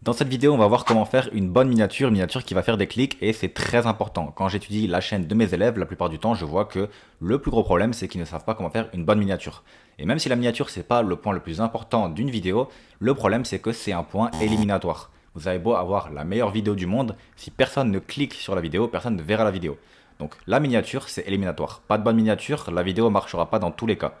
Dans cette vidéo, on va voir comment faire une bonne miniature qui va faire des clics et c'est très important. Quand j'étudie la chaîne de mes élèves, la plupart du temps, je vois que le plus gros problème, c'est qu'ils ne savent pas comment faire une bonne miniature. Et même si la miniature, c'est pas le point le plus important d'une vidéo, le problème, c'est que c'est un point éliminatoire. Vous avez beau avoir la meilleure vidéo du monde, si personne ne clique sur la vidéo, personne ne verra la vidéo. Donc la miniature, c'est éliminatoire. Pas de bonne miniature, la vidéo ne marchera pas dans tous les cas.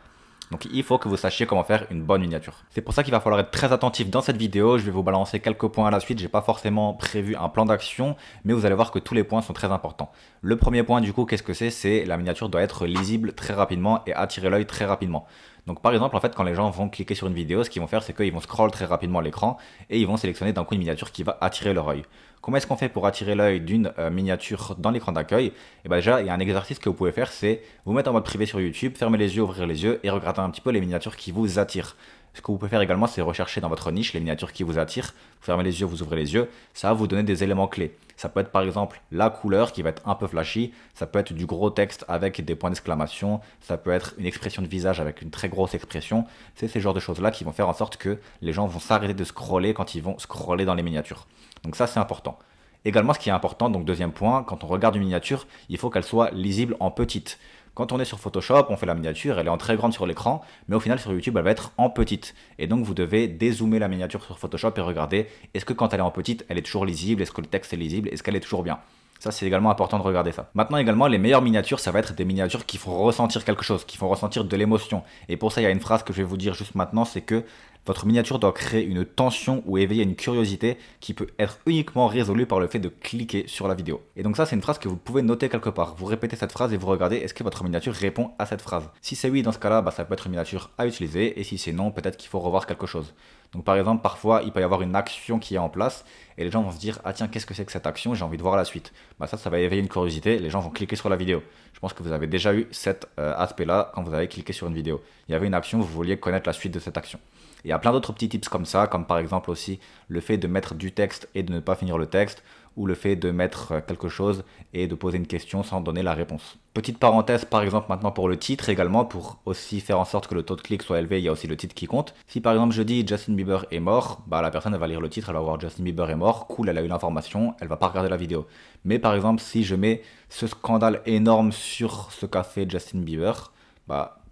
Donc il faut que vous sachiez comment faire une bonne miniature. C'est pour ça qu'il va falloir être très attentif dans cette vidéo. Je vais vous balancer quelques points à la suite. J'ai pas forcément prévu un plan d'action, mais vous allez voir que tous les points sont très importants. Le premier point du coup, qu'est-ce que c'est la miniature doit être lisible très rapidement et attirer l'œil très rapidement. Donc par exemple, en fait, quand les gens vont cliquer sur une vidéo, ce qu'ils vont faire, c'est qu'ils vont scroll très rapidement l'écran et ils vont sélectionner d'un coup une miniature qui va attirer leur œil. Comment est-ce qu'on fait pour attirer l'œil d'une miniature dans l'écran d'accueil? Et bien déjà, il y a un exercice que vous pouvez faire, c'est vous mettre en mode privé sur YouTube, fermer les yeux, ouvrir les yeux et regarder un petit peu les miniatures qui vous attirent. Ce que vous pouvez faire également, c'est rechercher dans votre niche les miniatures qui vous attirent. Vous fermez les yeux, vous ouvrez les yeux, ça va vous donner des éléments clés. Ça peut être par exemple la couleur qui va être un peu flashy, ça peut être du gros texte avec des points d'exclamation, ça peut être une expression de visage avec une très grosse expression. C'est ces genres de choses-là qui vont faire en sorte que les gens vont s'arrêter de scroller quand ils vont scroller dans les miniatures. Donc ça, c'est important. Également, ce qui est important, donc deuxième point, quand on regarde une miniature, il faut qu'elle soit lisible en petite. Quand on est sur Photoshop, on fait la miniature, elle est en très grande sur l'écran, mais au final sur YouTube, elle va être en petite. Et donc vous devez dézoomer la miniature sur Photoshop et regarder, est-ce que quand elle est en petite, elle est toujours lisible, est-ce que le texte est lisible, est-ce qu'elle est toujours bien. Ça, c'est également important de regarder ça. Maintenant, également, les meilleures miniatures, ça va être des miniatures qui font ressentir quelque chose, qui font ressentir de l'émotion. Et pour ça, il y a une phrase que je vais vous dire juste maintenant, c'est que votre miniature doit créer une tension ou éveiller une curiosité qui peut être uniquement résolue par le fait de cliquer sur la vidéo. Et donc ça, c'est une phrase que vous pouvez noter quelque part. Vous répétez cette phrase et vous regardez est-ce que votre miniature répond à cette phrase. Si c'est oui, dans ce cas-là, ça peut être une miniature à utiliser. Et si c'est non, peut-être qu'il faut revoir quelque chose. Donc par exemple, parfois, il peut y avoir une action qui est en place et les gens vont se dire ah tiens, qu'est-ce que c'est que cette action, j'ai envie de voir la suite. Ça va éveiller une curiosité, les gens vont cliquer sur la vidéo. Je pense que vous avez déjà eu cet aspect-là quand vous avez cliqué sur une vidéo. Il y avait une action, vous vouliez connaître la suite de cette action. Il y a plein d'autres petits tips comme ça, comme par exemple aussi le fait de mettre du texte et de ne pas finir le texte, ou le fait de mettre quelque chose et de poser une question sans donner la réponse. Petite parenthèse par exemple maintenant pour le titre également, pour aussi faire en sorte que le taux de clic soit élevé, il y a aussi le titre qui compte. Si par exemple je dis Justin Bieber est mort, la personne elle va lire le titre, elle va voir Justin Bieber est mort, cool, elle a eu l'information, elle va pas regarder la vidéo. Mais par exemple si je mets ce scandale énorme sur ce qu'a fait Justin Bieber,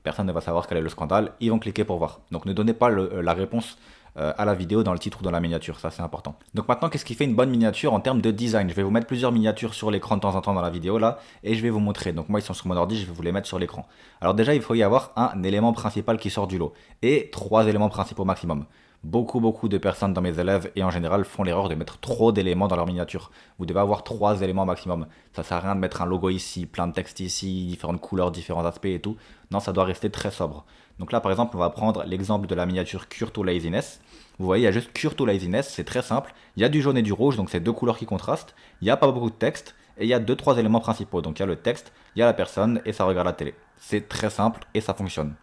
personne ne va savoir quel est le scandale, ils vont cliquer pour voir. Donc ne donnez pas la réponse à la vidéo dans le titre ou dans la miniature, ça c'est important. Donc maintenant, qu'est-ce qui fait une bonne miniature en termes de design? Je vais vous mettre plusieurs miniatures sur l'écran de temps en temps dans la vidéo là, et je vais vous montrer. Donc moi ils sont sur mon ordi, je vais vous les mettre sur l'écran. Alors déjà, il faut y avoir un élément principal qui sort du lot, et 3 éléments principaux maximum. Beaucoup de personnes dans mes élèves et en général font l'erreur de mettre trop d'éléments dans leur miniature. Vous devez avoir 3 éléments maximum. Ça sert à rien de mettre un logo ici, plein de texte ici, différentes couleurs, différents aspects et tout. Non, ça doit rester très sobre. Donc là par exemple, on va prendre l'exemple de la miniature Cure to Laziness. Vous voyez, il y a juste Cure to Laziness, c'est très simple. Il y a du jaune et du rouge, donc c'est 2 couleurs qui contrastent. Il n'y a pas beaucoup de texte et il y a 2-3 éléments principaux. Donc il y a le texte, il y a la personne et ça regarde la télé. C'est très simple et ça fonctionne.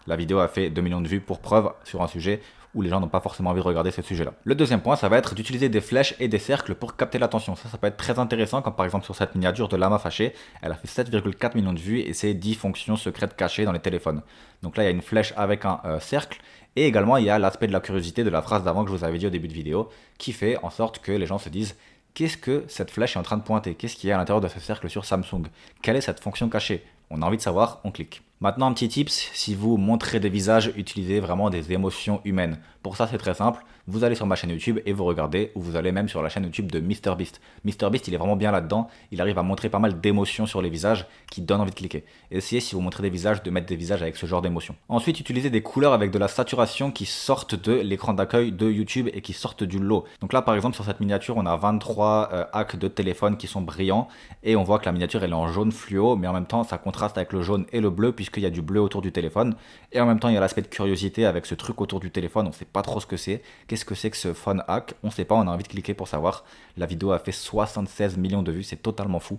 La vidéo a fait 2 millions de vues pour preuve sur un sujet où les gens n'ont pas forcément envie de regarder ce sujet-là. Le deuxième point, ça va être d'utiliser des flèches et des cercles pour capter l'attention. Ça peut être très intéressant, comme par exemple sur cette miniature de Lama Fâché, elle a fait 7,4 millions de vues et c'est 10 fonctions secrètes cachées dans les téléphones. Donc là, il y a une flèche avec un cercle et également il y a l'aspect de la curiosité de la phrase d'avant que je vous avais dit au début de vidéo qui fait en sorte que les gens se disent qu'est-ce que cette flèche est en train de pointer? Qu'est-ce qu'il y a à l'intérieur de ce cercle sur Samsung? Quelle est cette fonction cachée? On a envie de savoir, on clique. Maintenant, un petit tips, si vous montrez des visages, utilisez vraiment des émotions humaines. Pour ça, c'est très simple. Vous allez sur ma chaîne YouTube et vous regardez, ou vous allez même sur la chaîne YouTube de MrBeast. MrBeast, il est vraiment bien là-dedans. Il arrive à montrer pas mal d'émotions sur les visages qui donnent envie de cliquer. Essayez, si vous montrez des visages, de mettre des visages avec ce genre d'émotions. Ensuite, utilisez des couleurs avec de la saturation qui sortent de l'écran d'accueil de YouTube et qui sortent du lot. Donc là, par exemple, sur cette miniature, on a 23 hacks de téléphone qui sont brillants et on voit que la miniature, elle est en jaune fluo, mais en même temps, ça contraste avec le jaune et le bleu puisqu'il y a du bleu autour du téléphone. Et en même temps, il y a l'aspect de curiosité avec ce truc autour du téléphone. On sait pas trop ce que c'est. Qu'est-ce que c'est que ce phone hack? On sait pas, on a envie de cliquer pour savoir. La vidéo a fait 76 millions de vues, c'est totalement fou.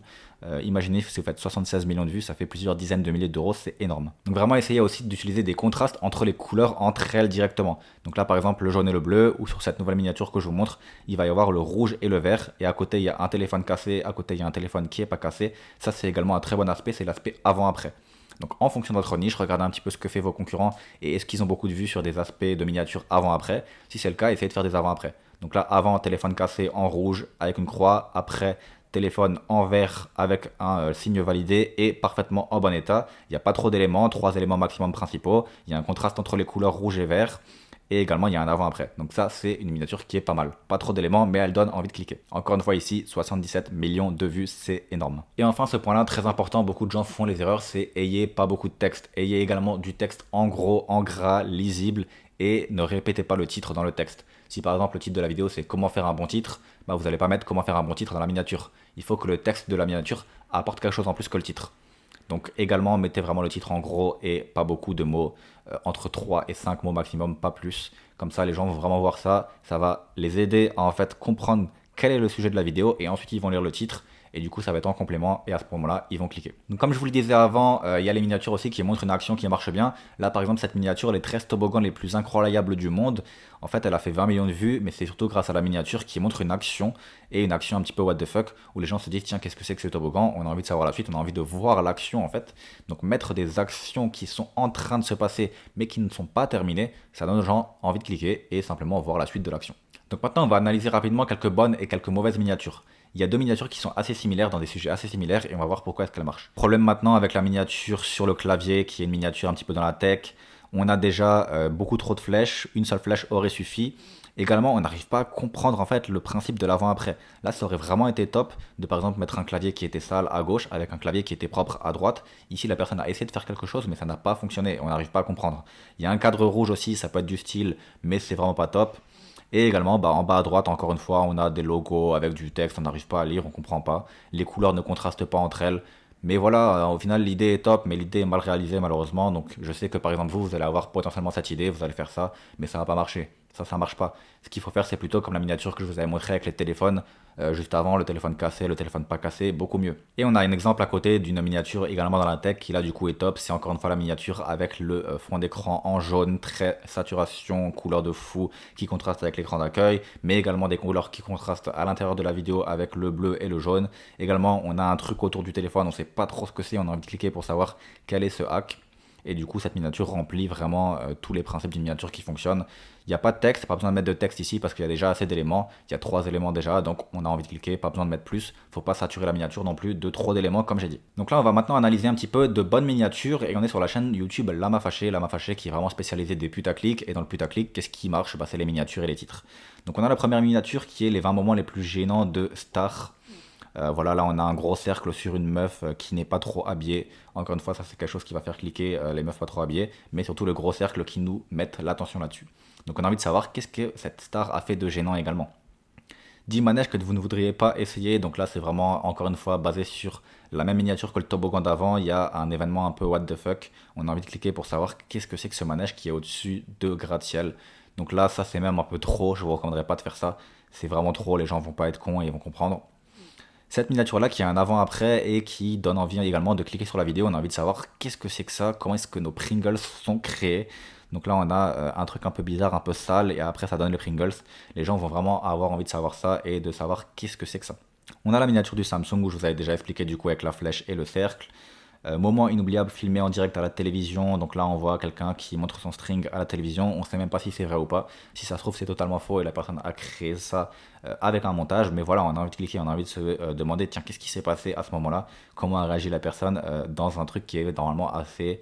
Imaginez si vous faites 76 millions de vues, ça fait plusieurs dizaines de milliers d'euros, c'est énorme. Donc vraiment essayez aussi d'utiliser des contrastes entre les couleurs entre elles directement. Donc là par exemple le jaune et le bleu, ou sur cette nouvelle miniature que je vous montre, il va y avoir le rouge et le vert, et à côté il y a un téléphone cassé, à côté il y a un téléphone qui est pas cassé. Ça c'est également un très bon aspect, c'est l'aspect avant-après. Donc en fonction de votre niche, regardez un petit peu ce que fait vos concurrents et est-ce qu'ils ont beaucoup de vues sur des aspects de miniatures avant-après. Si c'est le cas, essayez de faire des avant-après. Donc là, avant, téléphone cassé en rouge avec une croix. Après, téléphone en vert avec un signe validé et parfaitement en bon état. Il n'y a pas trop d'éléments, 3 éléments maximum principaux. Il y a un contraste entre les couleurs rouge et vert. Et également, il y a un avant-après. Donc ça, c'est une miniature qui est pas mal. Pas trop d'éléments, mais elle donne envie de cliquer. Encore une fois ici, 77 millions de vues, c'est énorme. Et enfin, ce point-là, très important, beaucoup de gens font les erreurs, c'est ayez pas beaucoup de texte. Ayez également du texte en gros, en gras, lisible, et ne répétez pas le titre dans le texte. Si par exemple le titre de la vidéo c'est comment faire un bon titre, bah, vous n'allez pas mettre comment faire un bon titre dans la miniature. Il faut que le texte de la miniature apporte quelque chose en plus que le titre. Donc également, mettez vraiment le titre en gros et pas beaucoup de mots, entre 3 et 5 mots maximum, pas plus. Comme ça, les gens vont vraiment voir ça, ça va les aider à en fait comprendre quel est le sujet de la vidéo et ensuite ils vont lire le titre et du coup ça va être en complément et à ce moment-là ils vont cliquer. Donc comme je vous le disais avant, il y a les miniatures aussi qui montrent une action qui marche bien. Là par exemple cette miniature, les 13 toboggans les plus incroyables du monde, en fait elle a fait 20 millions de vues mais c'est surtout grâce à la miniature qui montre une action et une action un petit peu what the fuck où les gens se disent tiens qu'est-ce que c'est que ce toboggan, on a envie de savoir la suite, on a envie de voir l'action en fait. Donc mettre des actions qui sont en train de se passer mais qui ne sont pas terminées, ça donne aux gens envie de cliquer et simplement voir la suite de l'action. Donc maintenant on va analyser rapidement quelques bonnes et quelques mauvaises miniatures. Il y a deux miniatures qui sont assez similaires dans des sujets assez similaires et on va voir pourquoi est-ce qu'elles marchent. Problème maintenant avec la miniature sur le clavier qui est une miniature un petit peu dans la tech. On a déjà beaucoup trop de flèches, une seule flèche aurait suffi. Également, on n'arrive pas à comprendre en fait le principe de l'avant-après. Là, ça aurait vraiment été top de par exemple mettre un clavier qui était sale à gauche avec un clavier qui était propre à droite. Ici, la personne a essayé de faire quelque chose, mais ça n'a pas fonctionné. On n'arrive pas à comprendre. Il y a un cadre rouge aussi, ça peut être du style, mais c'est vraiment pas top. Et également, bah, en bas à droite, encore une fois, on a des logos avec du texte, on n'arrive pas à lire, on comprend pas. Les couleurs ne contrastent pas entre elles. Mais voilà, au final, l'idée est top, mais l'idée est mal réalisée malheureusement. Donc je sais que par exemple, vous allez avoir potentiellement cette idée, vous allez faire ça, mais ça va pas marcher. Ça marche pas. Ce qu'il faut faire, c'est plutôt comme la miniature que je vous avais montré avec les téléphones, juste avant, le téléphone cassé, le téléphone pas cassé, beaucoup mieux. Et on a un exemple à côté d'une miniature également dans la tech qui là du coup est top. C'est encore une fois la miniature avec le fond d'écran en jaune, très saturation, couleur de fou, qui contraste avec l'écran d'accueil, mais également des couleurs qui contrastent à l'intérieur de la vidéo avec le bleu et le jaune. Également, on a un truc autour du téléphone, on sait pas trop ce que c'est, on a envie de cliquer pour savoir quel est ce hack. Et du coup, cette miniature remplit vraiment tous les principes d'une miniature qui fonctionne. Il n'y a pas de texte, pas besoin de mettre de texte ici parce qu'il y a déjà assez d'éléments. Il y a 3 éléments déjà, donc on a envie de cliquer, pas besoin de mettre plus. Faut pas saturer la miniature non plus de trop d'éléments comme j'ai dit. Donc là, on va maintenant analyser un petit peu de bonnes miniatures et on est sur la chaîne YouTube Lama Fâché qui est vraiment spécialisée des putaclics. Et dans le putaclic, qu'est-ce qui marche? Bah, c'est les miniatures et les titres. Donc on a la première miniature qui est les 20 moments les plus gênants de Star. Voilà, là on a un gros cercle sur une meuf qui n'est pas trop habillée. Encore une fois, ça c'est quelque chose qui va faire cliquer les meufs pas trop habillées, mais surtout le gros cercle qui nous met l'attention là-dessus. Donc on a envie de savoir qu'est-ce que cette star a fait de gênant également. 10 manèges que vous ne voudriez pas essayer, donc là c'est vraiment encore une fois basé sur la même miniature que le toboggan d'avant, il y a un événement un peu what the fuck, on a envie de cliquer pour savoir qu'est-ce que c'est que ce manège qui est au-dessus de gratte-ciel. Donc là ça c'est même un peu trop, je vous recommanderais pas de faire ça, c'est vraiment trop, les gens vont pas être cons et ils vont comprendre. Cette miniature-là qui a un avant-après et qui donne envie également de cliquer sur la vidéo, on a envie de savoir qu'est-ce que c'est que ça, comment est-ce que nos Pringles sont créés. Donc là on a un truc un peu bizarre, un peu sale et après ça donne les Pringles. Les gens vont vraiment avoir envie de savoir ça et de savoir qu'est-ce que c'est que ça. On a la miniature du Samsung où je vous avais déjà expliqué du coup avec la flèche et le cercle. Moment inoubliable filmé en direct à la télévision. Donc là, on voit quelqu'un qui montre son string à la télévision. On sait même pas si c'est vrai ou pas. Si ça se trouve, c'est totalement faux et la personne a créé ça avec un montage. Mais voilà, on a envie de cliquer, on a envie de se demander tiens, qu'est-ce qui s'est passé à ce moment-là? Comment a réagi la personne dans un truc qui est normalement assez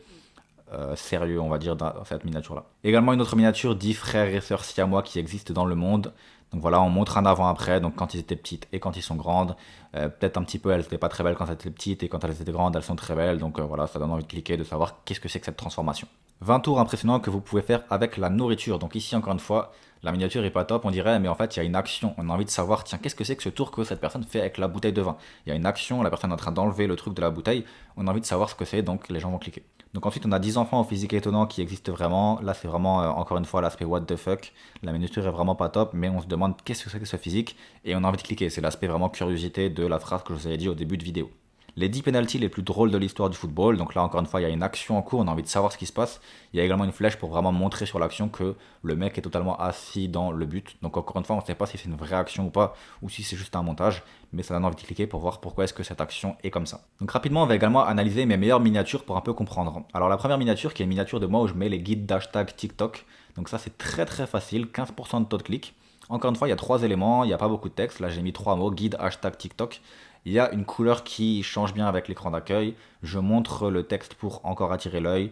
sérieux, on va dire, dans cette miniature-là. Également, une autre miniature, 10 frères et sœurs siamois qui existent dans le monde. Donc voilà, on montre un avant-après, donc quand ils étaient petites et quand ils sont grandes. Peut-être un petit peu, elles n'étaient pas très belles quand elles étaient petites et quand elles étaient grandes, elles sont très belles. Donc voilà, ça donne envie de cliquer, de savoir qu'est-ce que c'est que cette transformation. 20 tours impressionnants que vous pouvez faire avec la nourriture. Donc ici, encore une fois, la miniature est pas top, on dirait, mais en fait, il y a une action. On a envie de savoir, tiens, qu'est-ce que c'est que ce tour que cette personne fait avec la bouteille de vin? Il y a une action, la personne est en train d'enlever le truc de la bouteille. On a envie de savoir ce que c'est, donc les gens vont cliquer. Donc ensuite, on a 10 enfants au physique étonnant qui existent vraiment. Là, c'est vraiment, encore une fois, l'aspect what the fuck. La miniature est vraiment pas top, mais on se demande qu'est-ce que c'est que ce physique. Et on a envie de cliquer. C'est l'aspect vraiment curiosité de la phrase que je vous avais dit au début de vidéo. Les 10 penalties les plus drôles de l'histoire du football. Donc là, encore une fois, il y a une action en cours, on a envie de savoir ce qui se passe. Il y a également une flèche pour vraiment montrer sur l'action que le mec est totalement assis dans le but. Donc encore une fois, on ne sait pas si c'est une vraie action ou pas, ou si c'est juste un montage, mais ça donne envie de cliquer pour voir pourquoi est-ce que cette action est comme ça. Donc rapidement, on va également analyser mes meilleures miniatures pour un peu comprendre. Alors la première miniature, qui est une miniature de moi où je mets les guides d'hashtag TikTok. Donc ça, c'est très très facile, 15% de taux de clic. Encore une fois, il y a 3 éléments, il n'y a pas beaucoup de texte. Là, j'ai mis 3 mots, guide, hashtag TikTok. Il y a une couleur qui change bien avec l'écran d'accueil. Je montre le texte pour encore attirer l'œil.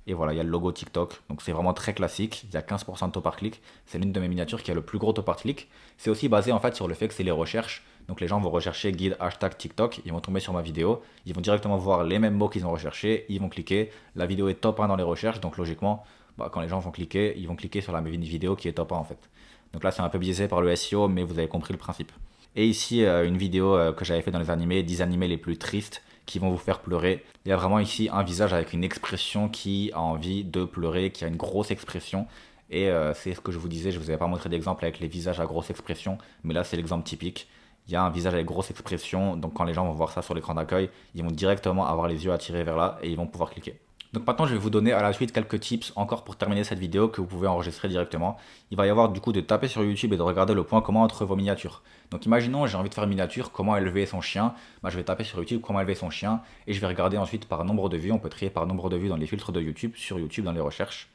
Et voilà, il y a le logo TikTok. Donc c'est vraiment très classique. Il y a 15% de taux par clic. C'est l'une de mes miniatures qui a le plus gros taux par clic. C'est aussi basé en fait sur le fait que c'est les recherches. Donc les gens vont rechercher guide hashtag TikTok. Ils vont tomber sur ma vidéo. Ils vont directement voir les mêmes mots qu'ils ont recherchés. Ils vont cliquer. La vidéo est top 1 dans les recherches. Donc logiquement, quand les gens vont cliquer, ils vont cliquer sur la vidéo qui est top 1 en fait. Donc là, c'est un peu biaisé par le SEO, mais vous avez compris le principe. Et ici, une vidéo que j'avais fait dans les animés, 10 animés les plus tristes qui vont vous faire pleurer. Il y a vraiment ici un visage avec une expression qui a envie de pleurer, qui a une grosse expression. Et c'est ce que je vous disais, je ne vous avais pas montré d'exemple avec les visages à grosse expression, mais là c'est l'exemple typique. Il y a un visage avec grosse expression, donc quand les gens vont voir ça sur l'écran d'accueil, ils vont directement avoir les yeux attirés vers là et ils vont pouvoir cliquer. Donc maintenant, je vais vous donner à la suite quelques tips encore pour terminer cette vidéo que vous pouvez enregistrer directement. Il va y avoir du coup de taper sur YouTube et de regarder le point commun entre vos miniatures. Donc imaginons, j'ai envie de faire une miniature, comment élever son chien. Je vais taper sur YouTube comment élever son chien et je vais regarder ensuite par nombre de vues. On peut trier par nombre de vues dans les filtres de YouTube, sur YouTube dans les recherches.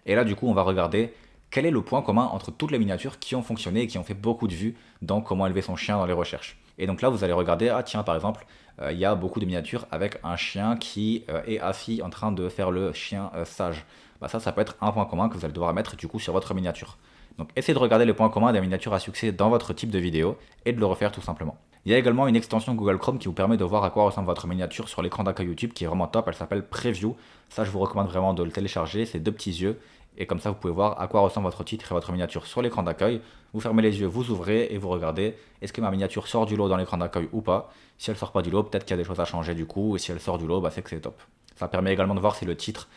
Et là, du coup, on va regarder quel est le point commun entre toutes les miniatures qui ont fonctionné et qui ont fait beaucoup de vues dans comment élever son chien dans les recherches. Et donc là, vous allez regarder, ah tiens, par exemple, il y a beaucoup de miniatures avec un chien qui est assis en train de faire le chien sage. Ça peut être un point commun que vous allez devoir mettre du coup sur votre miniature. Donc essayez de regarder les points communs des miniatures à succès dans votre type de vidéo et de le refaire tout simplement. Il y a également une extension Google Chrome qui vous permet de voir à quoi ressemble votre miniature sur l'écran d'accueil YouTube qui est vraiment top, elle s'appelle Preview. Ça, je vous recommande vraiment de le télécharger, c'est 2 petits yeux. Et comme ça, vous pouvez voir à quoi ressemble votre titre et votre miniature sur l'écran d'accueil. Vous fermez les yeux, vous ouvrez et vous regardez est-ce que ma miniature sort du lot dans l'écran d'accueil ou pas. Si elle sort pas du lot, peut-être qu'il y a des choses à changer du coup. Et si elle sort du lot, c'est que c'est top. Ça permet également de voir si le titre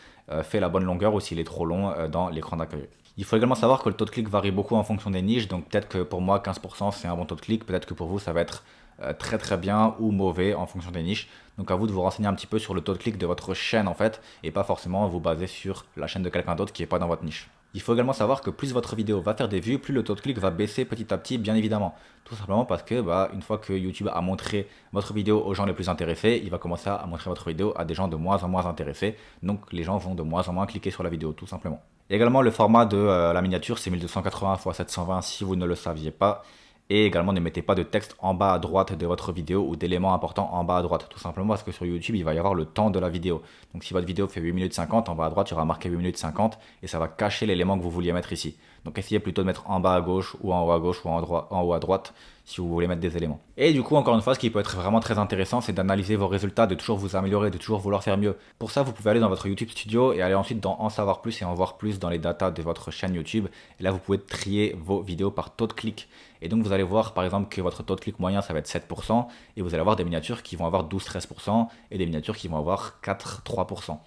fait la bonne longueur ou s'il est trop long dans l'écran d'accueil. Il faut également savoir que le taux de clic varie beaucoup en fonction des niches. Donc peut-être que pour moi, 15% c'est un bon taux de clic. Peut-être que pour vous, ça va être très très bien ou mauvais en fonction des niches. Donc à vous de vous renseigner un petit peu sur le taux de clic de votre chaîne en fait et pas forcément vous baser sur la chaîne de quelqu'un d'autre qui n'est pas dans votre niche. Il faut également savoir que plus votre vidéo va faire des vues, plus le taux de clic va baisser petit à petit, bien évidemment. Tout simplement parce que une fois que YouTube a montré votre vidéo aux gens les plus intéressés, il va commencer à montrer votre vidéo à des gens de moins en moins intéressés. Donc les gens vont de moins en moins cliquer sur la vidéo, tout simplement. Et également le format de la miniature, c'est 1280 x 720 si vous ne le saviez pas. Et également, ne mettez pas de texte en bas à droite de votre vidéo ou d'éléments importants en bas à droite. Tout simplement parce que sur YouTube, il va y avoir le temps de la vidéo. Donc si votre vidéo fait 8 minutes 50, en bas à droite, il y aura marqué 8 minutes 50 et ça va cacher l'élément que vous vouliez mettre ici. Donc essayez plutôt de mettre en bas à gauche ou en haut à gauche ou en haut à droite si vous voulez mettre des éléments. Et du coup, encore une fois, ce qui peut être vraiment très intéressant, c'est d'analyser vos résultats, de toujours vous améliorer, de toujours vouloir faire mieux. Pour ça, vous pouvez aller dans votre YouTube Studio et aller ensuite dans En savoir plus et en voir plus dans les datas de votre chaîne YouTube. Et là, vous pouvez trier vos vidéos par taux de clic. Et donc, vous allez voir par exemple que votre taux de clic moyen, ça va être 7%. Et vous allez avoir des miniatures qui vont avoir 12-13% et des miniatures qui vont avoir 4-3%.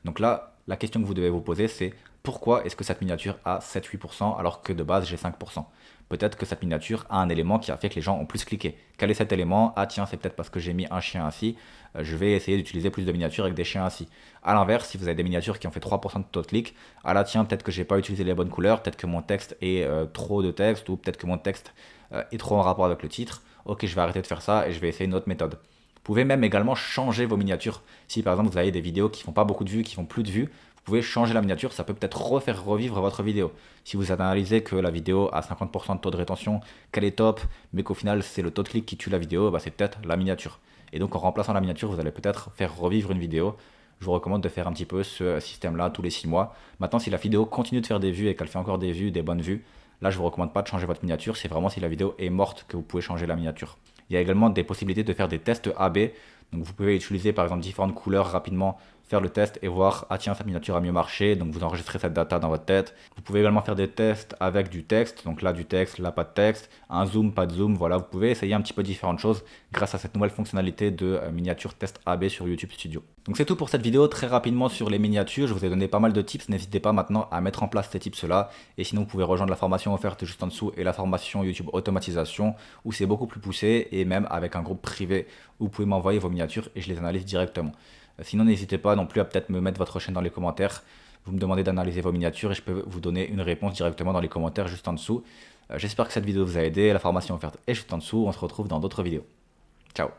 Donc là, la question que vous devez vous poser, c'est pourquoi est-ce que cette miniature a 7-8% alors que de base j'ai 5%? Peut-être que cette miniature a un élément qui a fait que les gens ont plus cliqué. Quel est cet élément? Ah tiens, c'est peut-être parce que j'ai mis un chien assis, je vais essayer d'utiliser plus de miniatures avec des chiens assis. A l'inverse, si vous avez des miniatures qui ont fait 3% de taux de clic, ah là tiens, peut-être que j'ai pas utilisé les bonnes couleurs, peut-être que mon texte est trop de texte, ou peut-être que mon texte est trop en rapport avec le titre. Ok, je vais arrêter de faire ça et je vais essayer une autre méthode. Vous pouvez même également changer vos miniatures. Si par exemple vous avez des vidéos qui font pas beaucoup de vues, qui font plus de vues, vous pouvez changer la miniature, ça peut peut-être refaire revivre votre vidéo. Si vous analysez que la vidéo a 50% de taux de rétention, qu'elle est top, mais qu'au final c'est le taux de clic qui tue la vidéo, c'est peut-être la miniature. Et donc en remplaçant la miniature, vous allez peut-être faire revivre une vidéo. Je vous recommande de faire un petit peu ce système-là tous les 6 mois. Maintenant, si la vidéo continue de faire des vues et qu'elle fait encore des vues, des bonnes vues, là je vous recommande pas de changer votre miniature, c'est vraiment si la vidéo est morte que vous pouvez changer la miniature. Il y a également des possibilités de faire des tests AB. Donc vous pouvez utiliser par exemple différentes couleurs rapidement, faire le test et voir, ah tiens, cette miniature a mieux marché, donc vous enregistrez cette data dans votre tête. Vous pouvez également faire des tests avec du texte, donc là du texte, là pas de texte, un zoom, pas de zoom, voilà, vous pouvez essayer un petit peu différentes choses grâce à cette nouvelle fonctionnalité de miniature test AB sur YouTube Studio. Donc c'est tout pour cette vidéo, très rapidement sur les miniatures, je vous ai donné pas mal de tips, n'hésitez pas maintenant à mettre en place ces tips là, et sinon vous pouvez rejoindre la formation offerte juste en dessous et la formation YouTube automatisation où c'est beaucoup plus poussé et même avec un groupe privé où vous pouvez m'envoyer vos miniatures et je les analyse directement. Sinon, n'hésitez pas non plus à peut-être me mettre votre chaîne dans les commentaires. Vous me demandez d'analyser vos miniatures et je peux vous donner une réponse directement dans les commentaires juste en dessous. J'espère que cette vidéo vous a aidé. La formation offerte est juste en dessous. On se retrouve dans d'autres vidéos. Ciao!